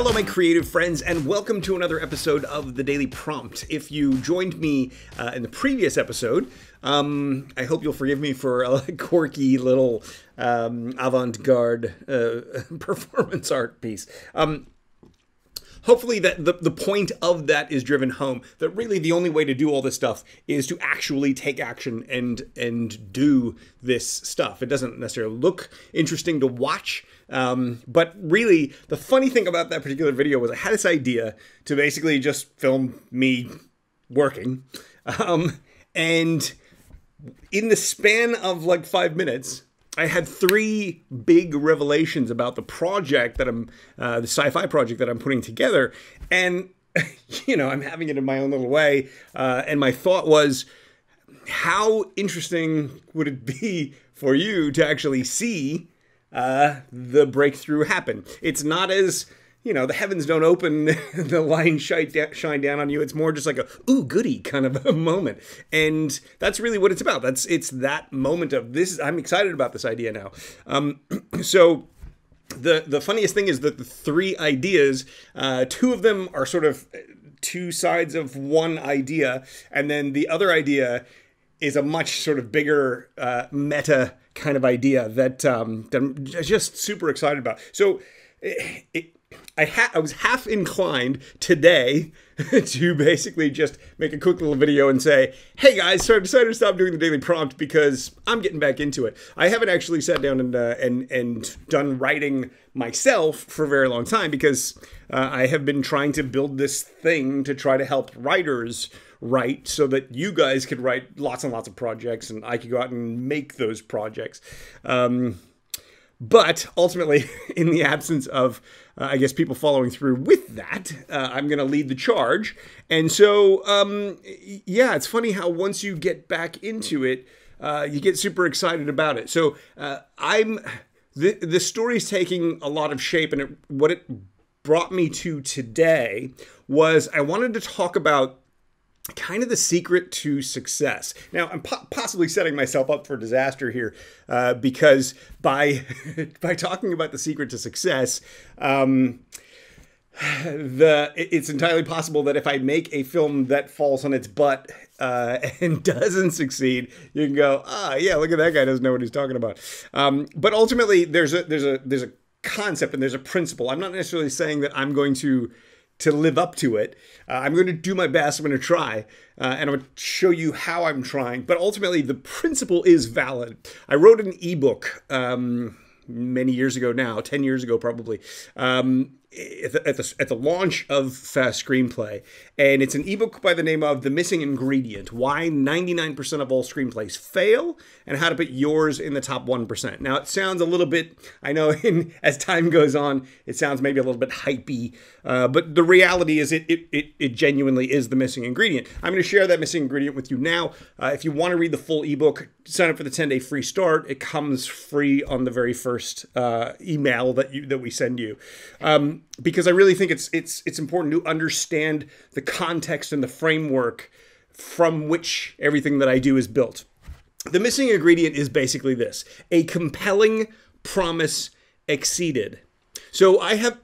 Hello, my creative friends, and welcome to another episode of The Daily Prompt. If you joined me in the previous episode, I hope you'll forgive me for a quirky little avant-garde performance art piece. Hopefully that the point of that is driven home, that really the only way to do all this stuff is to actually take action and do this stuff. It doesn't necessarily look interesting to watch, but really the funny thing about that particular video was I had this idea to basically just film me working, and in the span of like 5 minutes, I had 3 big revelations about the project that the sci-fi project that I'm putting together. And, you know, I'm having it in my own little way. And my thought was, how interesting would it be for you to actually see the breakthrough happen? It's not as, you know, the heavens don't open, the lines shine down on you. It's more just like a, ooh, goody kind of a moment. And that's really what it's about. It's that moment of this. I'm excited about this idea now. So the funniest thing is that the 3 ideas, 2 of them are sort of 2 sides of one idea. And then the other idea is a much sort of bigger meta kind of idea that I'm just super excited about. So I was half inclined today to basically just make a quick little video and say, hey guys, so I decided to stop doing the daily prompt because I'm getting back into it. I haven't actually sat down and done writing myself for a very long time because I have been trying to build this thing to try to help writers write so that you guys could write lots and lots of projects and I could go out and make those projects. But ultimately, in the absence of, I guess, people following through with that, I'm going to lead the charge. And so, yeah, it's funny how once you get back into it, you get super excited about it. So the story's taking a lot of shape, and what it brought me to today was I wanted to talk about kind of the secret to success. Now, I'm possibly setting myself up for disaster here because by talking about the secret to success, it's entirely possible that if I make a film that falls on its butt and doesn't succeed, you can go, yeah, look at that guy, doesn't know what he's talking about. But ultimately, there's a concept and there's a principle. I'm not necessarily saying that I'm going to live up to it. I'm going to do my best. I'm going to try, and I'm going to show you how I'm trying. But ultimately, the principle is valid. I wrote an ebook many years ago now, 10 years ago probably, at the launch of Screenplay, and it's an ebook by the name of The Missing Ingredient: Why 99% of all screenplays fail and how to put yours in the top 1%. Now, it sounds a little bit, I know as time goes on, it sounds maybe a little bit hypey, but the reality is it genuinely is the missing ingredient. I'm going to share that missing ingredient with you now. If you want to read the full ebook, sign up for the 10-day free start. It comes free on the very first email that we send you. Because I really think it's important to understand the context and the framework from which everything that I do is built. The missing ingredient is basically this: a compelling promise exceeded. So I have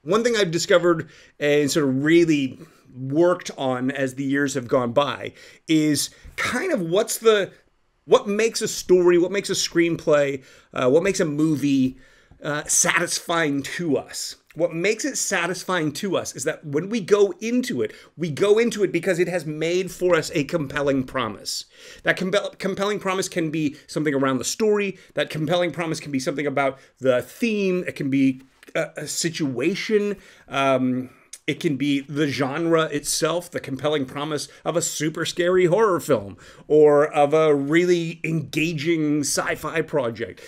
one thing I've discovered and sort of really worked on as the years have gone by is kind of what makes a story, what makes a screenplay, what makes a movie satisfying to us. What makes it satisfying to us is that when we go into it because it has made for us a compelling promise. That compelling promise can be something around the story. That compelling promise can be something about the theme. It can be a situation. It can be the genre itself, the compelling promise of a super scary horror film or of a really engaging sci-fi project.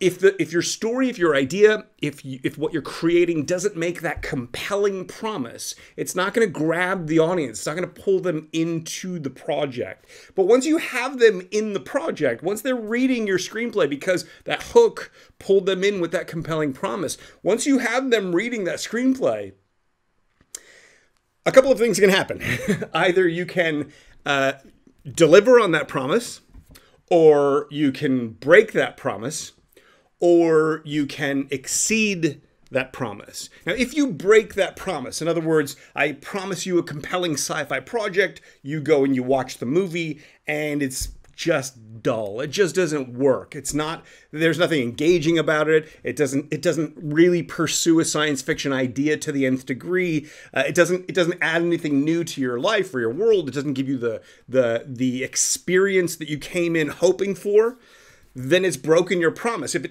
If your story, if your idea, if what you're creating doesn't make that compelling promise, it's not going to grab the audience. It's not going to pull them into the project. But once you have them in the project, once they're reading your screenplay because that hook pulled them in with that compelling promise, once you have them reading that screenplay, a couple of things can happen. Either you can deliver on that promise, or you can break that promise, or you can exceed that promise. Now, if you break that promise, in other words, I promise you a compelling sci-fi project, you go and you watch the movie, and it's just dull. It just doesn't work. It's not, there's nothing engaging about it. It doesn't really pursue a science fiction idea to the nth degree. It doesn't add anything new to your life or your world. It doesn't give you the experience that you came in hoping for. Then it's broken your promise. If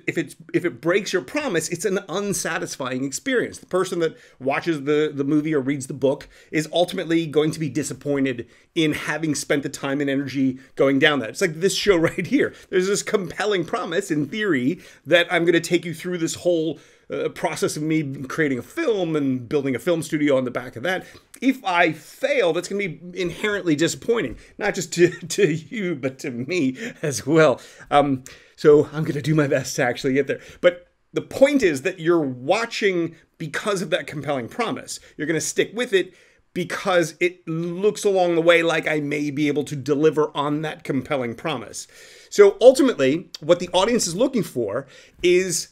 it breaks your promise, it's an unsatisfying experience. The person that watches the movie or reads the book is ultimately going to be disappointed in having spent the time and energy going down that. It's like this show right here. There's this compelling promise, in theory, that I'm going to take you through this whole process of me creating a film and building a film studio on the back of that. If I fail, that's going to be inherently disappointing, not just to you, but to me as well. So I'm going to do my best to actually get there. But the point is that you're watching because of that compelling promise. You're going to stick with it because it looks along the way like I may be able to deliver on that compelling promise. So ultimately, what the audience is looking for is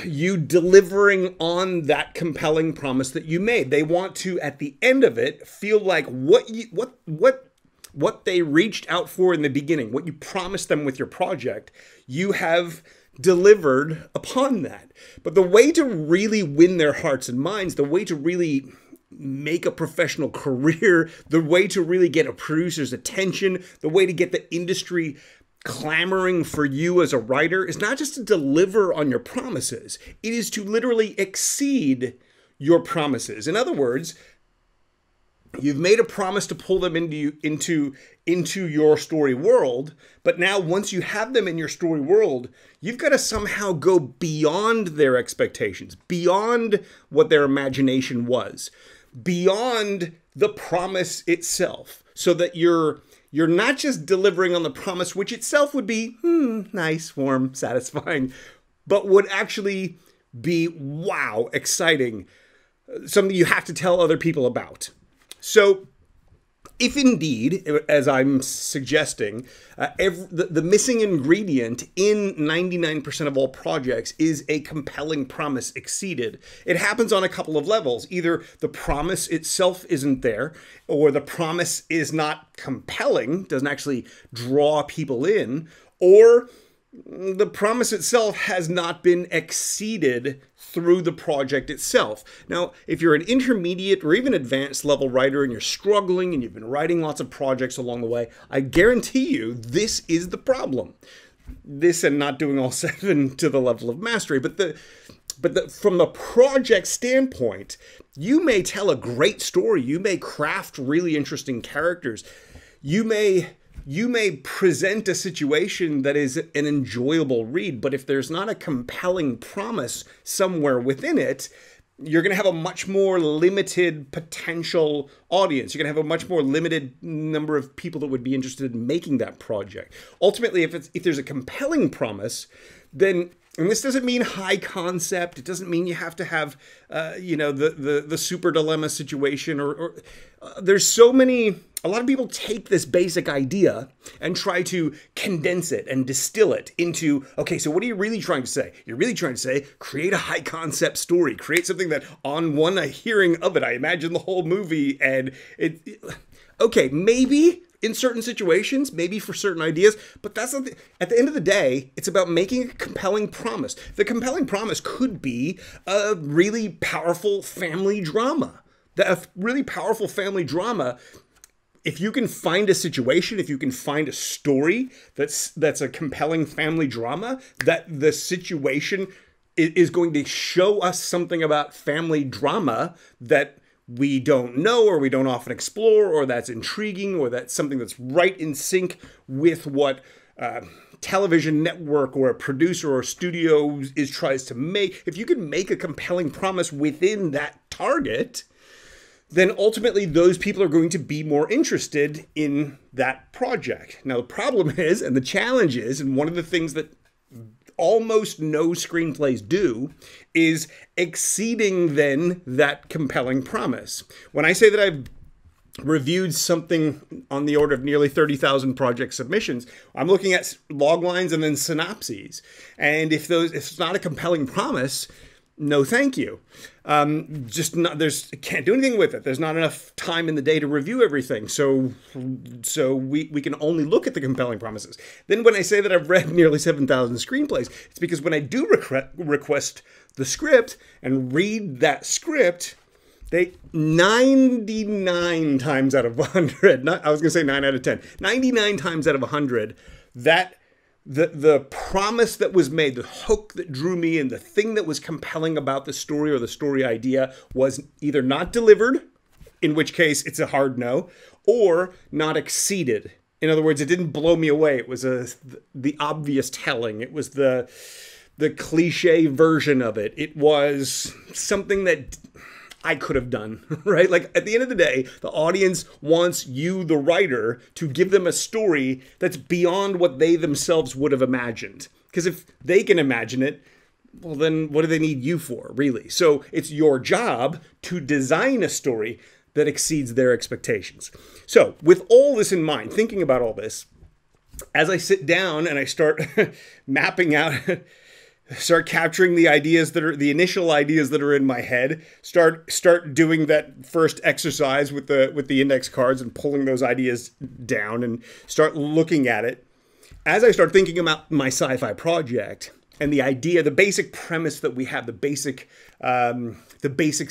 you delivering on that compelling promise that you made. They want to, at the end of it, feel like what they reached out for in the beginning, what you promised them with your project, you have delivered upon that. But the way to really win their hearts and minds, the way to really make a professional career, the way to really get a producer's attention, the way to get the industry clamoring for you as a writer is not just to deliver on your promises. It is to literally exceed your promises. In other words, you've made a promise to pull them into your story world, but now once you have them in your story world, you've got to somehow go beyond their expectations, beyond what their imagination was, beyond the promise itself, so that you're not just delivering on the promise, which itself would be nice, warm, satisfying, but would actually be, wow, exciting, something you have to tell other people about. So if indeed, as I'm suggesting, the missing ingredient in 99% of all projects is a compelling promise exceeded, it happens on a couple of levels. Either the promise itself isn't there, or the promise is not compelling, doesn't actually draw people in, or the promise itself has not been exceeded through the project itself. Now, if you're an intermediate or even advanced level writer and you're struggling and you've been writing lots of projects along the way, I guarantee you this is the problem. This and not doing all 7 to the level of mastery. But from the project standpoint, you may tell a great story. You may craft really interesting characters. You may present a situation that is an enjoyable read, but if there's not a compelling promise somewhere within it, you're going to have a much more limited potential audience. You're going to have a much more limited number of people that would be interested in making that project. Ultimately, if there's a compelling promise, then, and this doesn't mean high concept. It doesn't mean you have to have, the super dilemma situation or there's so many. A lot of people take this basic idea and try to condense it and distill it into, okay, so what are you really trying to say? You're really trying to say, create a high concept story, create something that on one hearing of it, I imagine the whole movie and okay, maybe in certain situations, maybe for certain ideas, but that's not at the end of the day, it's about making a compelling promise. The compelling promise could be a really powerful family drama. A really powerful family drama, if you can find a situation, if you can find a story that's a compelling family drama, that the situation is going to show us something about family drama that we don't know or we don't often explore, or that's intriguing, or that's something that's right in sync with what television network or a producer or studio tries to make. If you can make a compelling promise within that target, then ultimately those people are going to be more interested in that project. Now, the problem is, and the challenge is, and one of the things that almost no screenplays do, is exceeding then that compelling promise. When I say that I've reviewed something on the order of nearly 30,000 project submissions, I'm looking at log lines and then synopses. And if it's not a compelling promise, no thank you. Just not, can't do anything with it. There's not enough time in the day to review everything. So we can only look at the compelling promises. Then when I say that I've read nearly 7,000 screenplays, it's because when I do request the script and read that script, they 99 times out of 100, I was going to say 9 out of 10, 99 times out of 100, that the promise that was made, the hook that drew me in, the thing that was compelling about the story or the story idea was either not delivered, in which case it's a hard no, or not exceeded. In other words, it didn't blow me away. It was the obvious telling. It was the cliche version of it. It was something that I could have done, right? Like at the end of the day, the audience wants you, the writer, to give them a story that's beyond what they themselves would have imagined. Because if they can imagine it, well, then what do they need you for, really? So it's your job to design a story that exceeds their expectations. So with all this in mind, thinking about all this, as I sit down and I start mapping out start capturing the ideas that are the initial ideas that are in my head, start doing that first exercise with the index cards and pulling those ideas down and start looking at it. As I start thinking about my sci-fi project and the idea, the basic premise that we have, the basic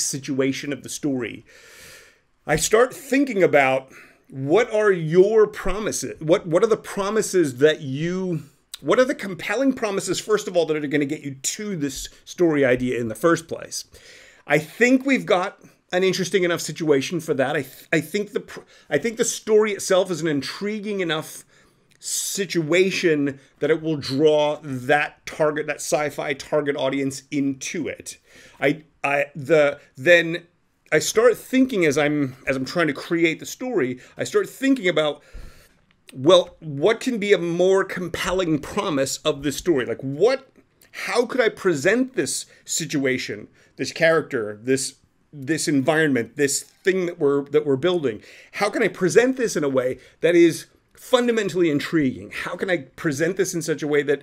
situation of the story, I start thinking about what are your promises? What are the promises that you... What are the compelling promises, first of all, that are going to get you to this story idea in the first place? I think we've got an interesting enough situation for that. I think the story itself is an intriguing enough situation that it will draw that sci-fi target audience into it. Then I start thinking as I'm trying to create the story, I start thinking about, well, what can be a more compelling promise of this story? Like how could I present this situation, this character, this environment, this thing that we're building? How can I present this in a way that is fundamentally intriguing? How can I present this in such a way that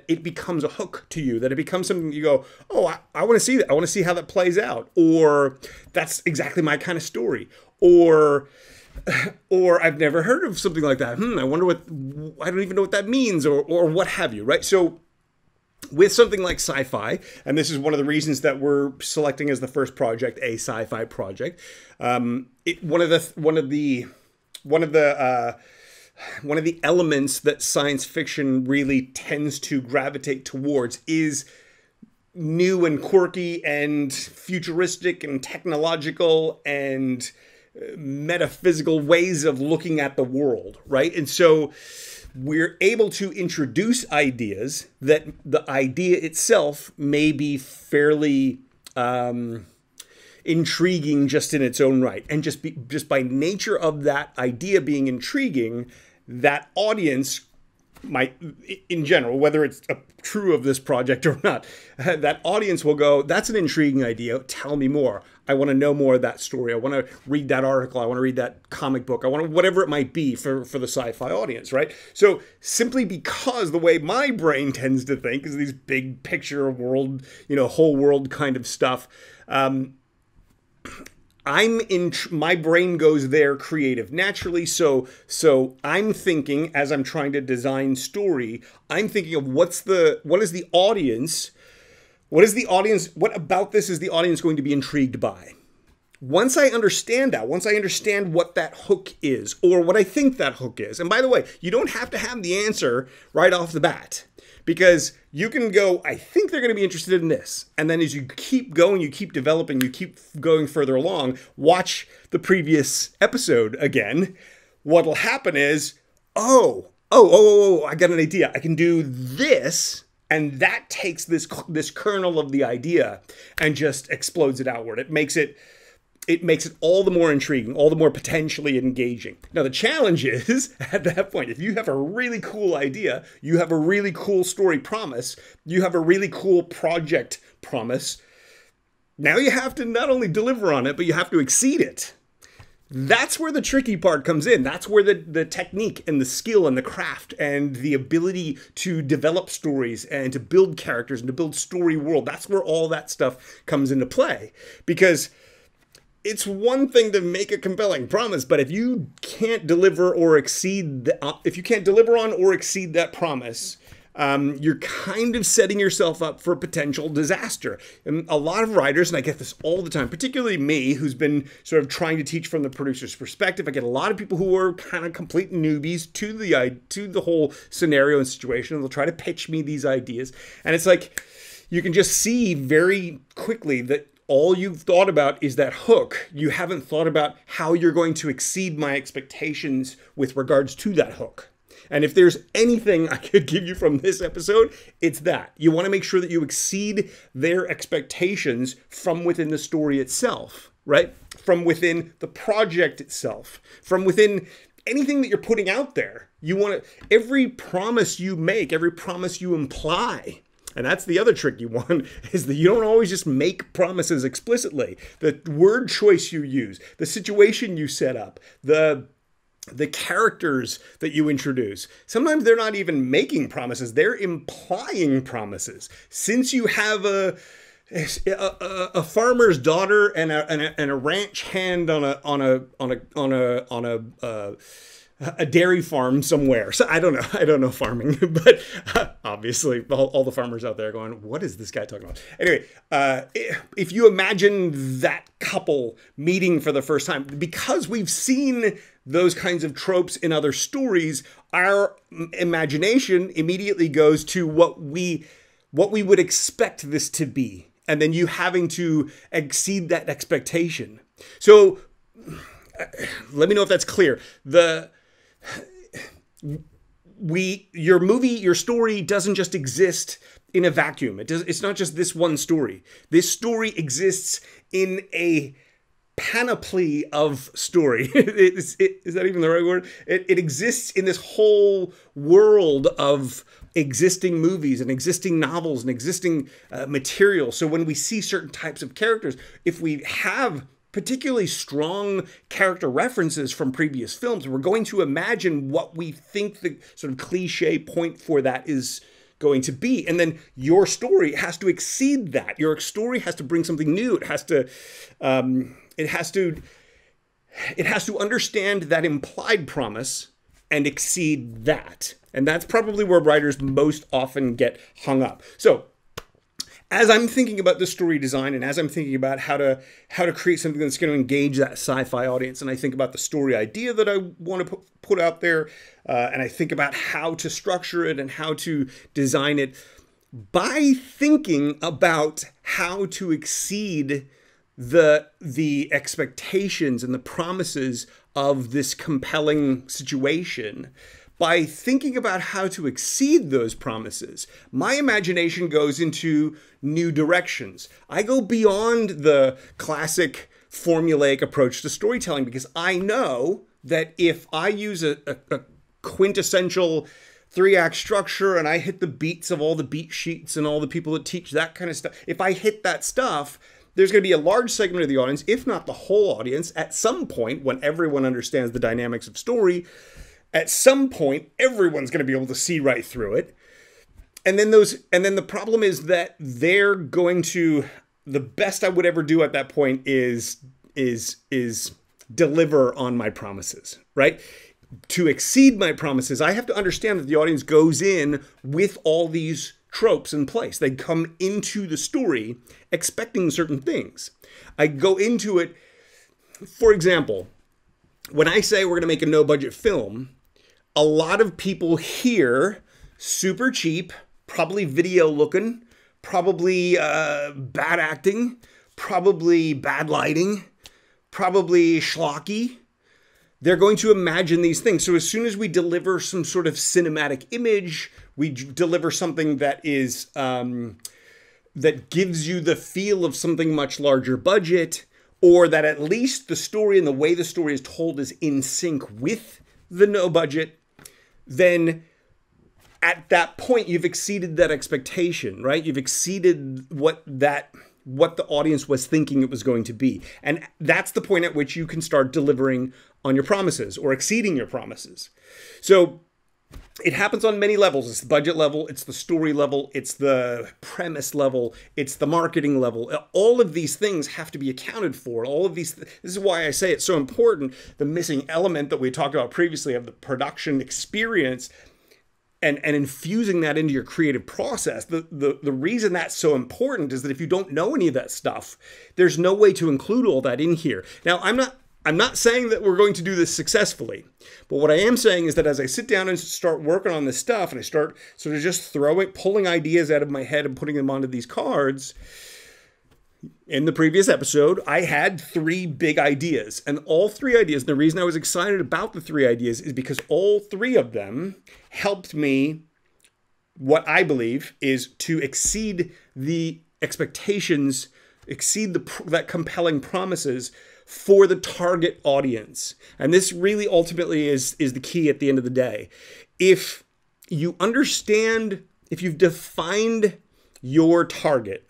it becomes a hook to you, that it becomes something you go, oh, I want to see that. I want to see how that plays out. Or that's exactly my kind of story. Or I've never heard of something like that. I wonder I don't even know what that means, or what have you, right? So with something like sci-fi, and this is one of the reasons that we're selecting as the first project a sci-fi project. One of the elements that science fiction really tends to gravitate towards is new and quirky and futuristic and technological and metaphysical ways of looking at the world, right? And so we're able to introduce ideas that the idea itself may be fairly intriguing just in its own right. And just by nature of that idea being intriguing, that audience might, in general, whether it's true of this project or not, that audience will go, that's an intriguing idea. Tell me more. I want to know more of that story. I want to read that article. I want to read that comic book. I want to, whatever it might be for the sci-fi audience, right? So simply because the way my brain tends to think is these big picture world, whole world kind of stuff, my brain goes there creative naturally. So I'm thinking, as I'm trying to design story, I'm thinking of what about this is the audience going to be intrigued by? Once I understand that, once I understand what that hook is, or what I think that hook is, and by the way, you don't have to have the answer right off the bat, because you can go, I think they're going to be interested in this. And then as you keep going, you keep developing, you keep going further along, watch the previous episode again. What'll happen is, I got an idea. I can do this. And that takes this kernel of the idea and just explodes it outward. It makes it all the more intriguing, all the more potentially engaging. Now, the challenge is, at that point, if you have a really cool idea, you have a really cool story promise, you have a really cool project promise, now you have to not only deliver on it, but you have to exceed it. That's where the tricky part comes in. That's where the technique and the skill and the craft and the ability to develop stories and to build characters and to build story world, that's where all that stuff comes into play. Because it's one thing to make a compelling promise, but if you can't deliver or exceed, if you can't deliver on or exceed that promise, you're kind of setting yourself up for potential disaster. And a lot of writers, and I get this all the time, particularly me, who's been sort of trying to teach from the producer's perspective. I get a lot of people who are kind of complete newbies to the whole scenario and situation. And they'll try to pitch me these ideas. And it's like, you can just see very quickly that all you've thought about is that hook. You haven't thought about how you're going to exceed my expectations with regards to that hook. And if there's anything I could give you from this episode, it's that. You want to make sure that you exceed their expectations from within the story itself, right? From within the project itself, from within anything that you're putting out there. You want to, every promise you make, every promise you imply, and that's the other tricky one, is that you don't always just make promises explicitly. The word choice you use, the situation you set up, the characters that you introduce. Sometimes they're not even making promises, they're implying promises. Since you have a farmer's daughter and a ranch hand on a dairy farm somewhere. So I don't know farming, but obviously all the farmers out there are going, what is this guy talking about? Anyway, if you imagine that couple meeting for the first time, because we've seen those kinds of tropes in other stories, our imagination immediately goes to what we would expect this to be. And then you having to exceed that expectation. So let me know if that's clear. Your story doesn't just exist in a vacuum. It's not just this one story. This story exists in a panoply of story. Is that even the right word? It exists in this whole world of existing movies and existing novels and existing material. So when we see certain types of characters, if we have particularly strong character references from previous films, we're going to imagine what we think the sort of cliche point for that is going to be. And then your story has to exceed that. Your story has to bring something new. It has to understand that implied promise and exceed that. And that's probably where writers most often get hung up. So as I'm thinking about the story design and as I'm thinking about how to create something that's going to engage that sci-fi audience, and I think about the story idea that I want to put out there, and I think about how to structure it and how to design it, by thinking about how to exceed the expectations and the promises of this compelling situation, by thinking about how to exceed those promises, my imagination goes into new directions. I go beyond the classic formulaic approach to storytelling, because I know that if I use a quintessential 3-act structure and I hit the beats of all the beat sheets and all the people that teach that kind of stuff, if I hit that stuff, there's going to be a large segment of the audience, if not the whole audience, at some point when everyone understands the dynamics of story, at some point, everyone's going to be able to see right through it. And then the problem is that they're going to, the best I would ever do at that point is deliver on my promises, right? To exceed my promises, I have to understand that the audience goes in with all these tropes in place. They come into the story expecting certain things. I go into it, for example, when I say we're going to make a no-budget film, a lot of people hear super cheap, probably video looking, probably bad acting, probably bad lighting, probably schlocky. They're going to imagine these things. So as soon as we deliver some sort of cinematic image, we deliver something that is that gives you the feel of something much larger budget, or that at least the story and the way the story is told is in sync with the no budget, then at that point you've exceeded that expectation, right? You've exceeded what what the audience was thinking it was going to be. And that's the point at which you can start delivering on your promises or exceeding your promises. So it happens on many levels. It's the budget level, it's the story level, it's the premise level, it's the marketing level. All of these things have to be accounted for. All of these, this is why I say it's so important. The missing element that we talked about previously of the production experience and infusing that into your creative process. The reason that's so important is that if you don't know any of that stuff, there's no way to include all that in here. Now, I'm not saying that we're going to do this successfully, but what I am saying is that as I sit down and start working on this stuff and I start sort of just pulling ideas out of my head and putting them onto these cards, in the previous episode, I had 3 big ideas, and all 3 ideas, the reason I was excited about the 3 ideas is because all 3 of them helped me, what I believe is to exceed the expectations, exceed that compelling promises for the target audience. And this really ultimately is the key at the end of the day. If you understand, if you've defined your target,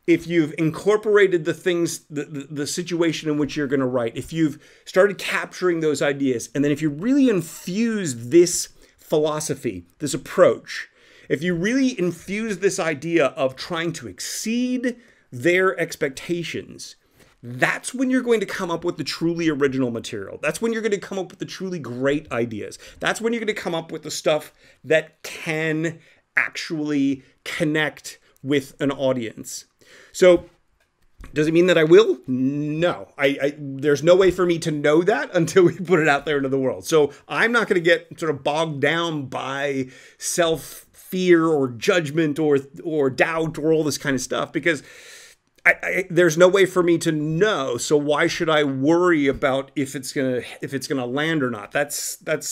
if you've incorporated the things, the situation in which you're going to write, if you've started capturing those ideas, and then if you really infuse this philosophy, this approach, if you really infuse this idea of trying to exceed their expectations, that's when you're going to come up with the truly original material. That's when you're going to come up with the truly great ideas. That's when you're going to come up with the stuff that can actually connect with an audience. So does it mean that I will? No. There's no way for me to know that until we put it out there into the world. So I'm not going to get sort of bogged down by self-fear or judgment or doubt or all this kind of stuff, because there's no way for me to know. So why should I worry about if it's gonna land or not? That's the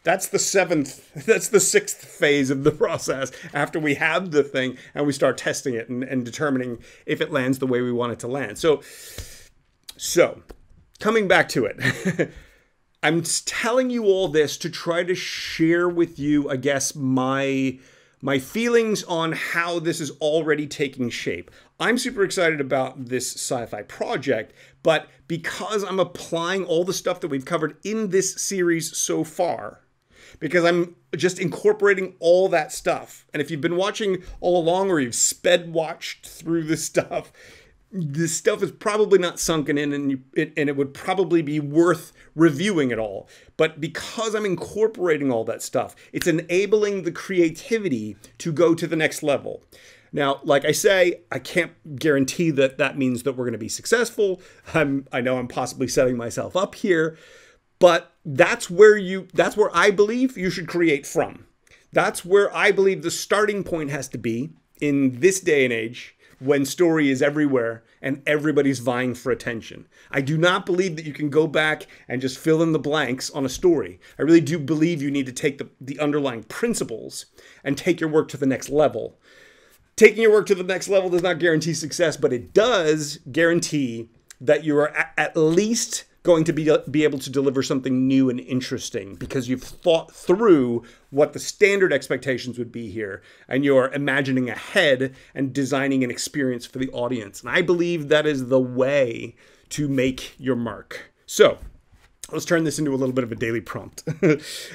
6th phase of the process after we have the thing and we start testing it and determining if it lands the way we want it to land. So coming back to it, I'm telling you all this to try to share with you, I guess, my feelings on how this is already taking shape. I'm super excited about this sci-fi project, but because I'm applying all the stuff that we've covered in this series so far, because I'm just incorporating all that stuff. And if you've been watching all along or you've sped watched through this stuff is probably not sunken in, and it would probably be worth reviewing it all. But because I'm incorporating all that stuff, it's enabling the creativity to go to the next level. Now, like I say, I can't guarantee that that means that we're going to be successful. I know I'm possibly setting myself up here, but that's where I believe you should create from. That's where I believe the starting point has to be in this day and age, when story is everywhere and everybody's vying for attention. I do not believe that you can go back and just fill in the blanks on a story. I really do believe you need to take the underlying principles and take your work to the next level. Taking your work to the next level does not guarantee success, but it does guarantee that you are at least going to be able to deliver something new and interesting, because you've thought through what the standard expectations would be here, and you're imagining ahead and designing an experience for the audience. And I believe that is the way to make your mark. So let's turn this into a little bit of a daily prompt.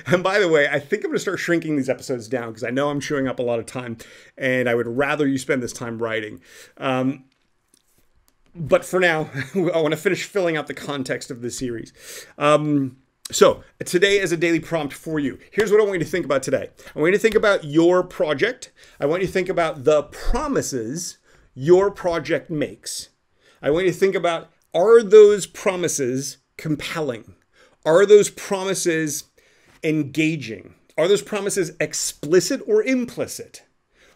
And by the way, I think I'm going to start shrinking these episodes down, because I know I'm chewing up a lot of time, and I would rather you spend this time writing. But for now, I want to finish filling out the context of this series. So today is a daily prompt for you. Here's what I want you to think about today. I want you to think about your project. I want you to think about the promises your project makes. I want you to think about, are those promises compelling? Are those promises engaging? Are those promises explicit or implicit?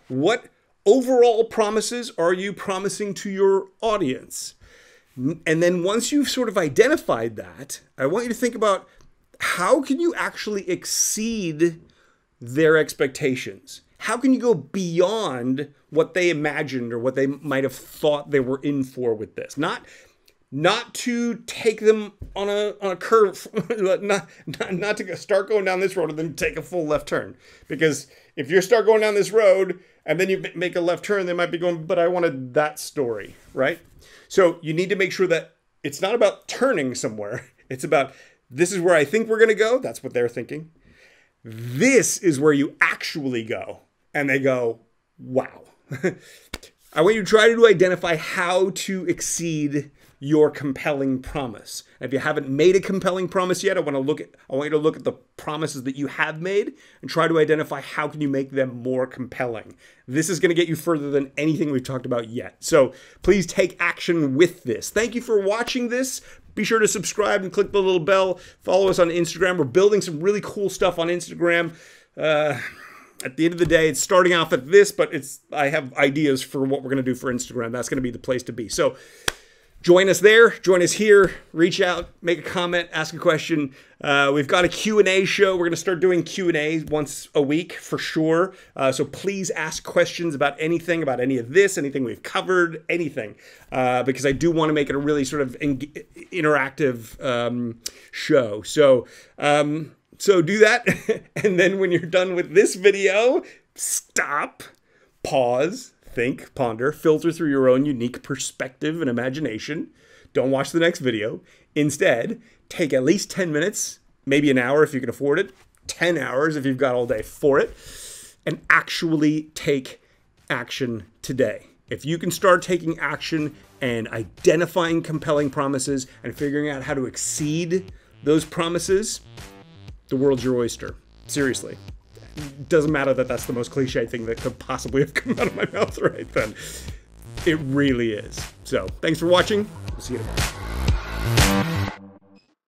What overall promises are you promising to your audience? And then once you've sort of identified that, I want you to think about, how can you actually exceed their expectations? How can you go beyond what they imagined or what they might have thought they were in for with this? Not not to take them on a curve, not to start going down this road and then take a full left turn. Because if you start going down this road and then you make a left turn, they might be going, but I wanted that story, right? So you need to make sure that it's not about turning somewhere. It's about, this is where I think we're going to go. That's what they're thinking. This is where you actually go. And they go, wow. I want you to try to identify how to exceed your compelling promise. If you haven't made a compelling promise yet, I want you to look at the promises that you have made and try to identify how can you make them more compelling. This is going to get you further than anything we've talked about yet. So please take action with this. Thank you for watching this. Be sure to subscribe and click the little bell. Follow us on Instagram. We're building some really cool stuff on Instagram. At the end of the day, it's starting off at this, but I have ideas for what we're going to do for Instagram. That's going to be the place to be. So join us there. Join us here. Reach out. Make a comment. Ask a question. We've got a Q&A show. We're going to start doing Q&A once a week for sure. So please ask questions about anything, about any of this, anything we've covered, anything. Because I do want to make it a really sort of interactive show. So do that, and then when you're done with this video, stop, pause, think, ponder, filter through your own unique perspective and imagination. Don't watch the next video. Instead, take at least 10 minutes, maybe an hour if you can afford it, 10 hours if you've got all day for it, and actually take action today. If you can start taking action and identifying compelling promises and figuring out how to exceed those promises, the world's your oyster. Seriously. It doesn't matter that that's the most cliche thing that could possibly have come out of my mouth right then. It really is. So, thanks for watching. We'll see you tomorrow.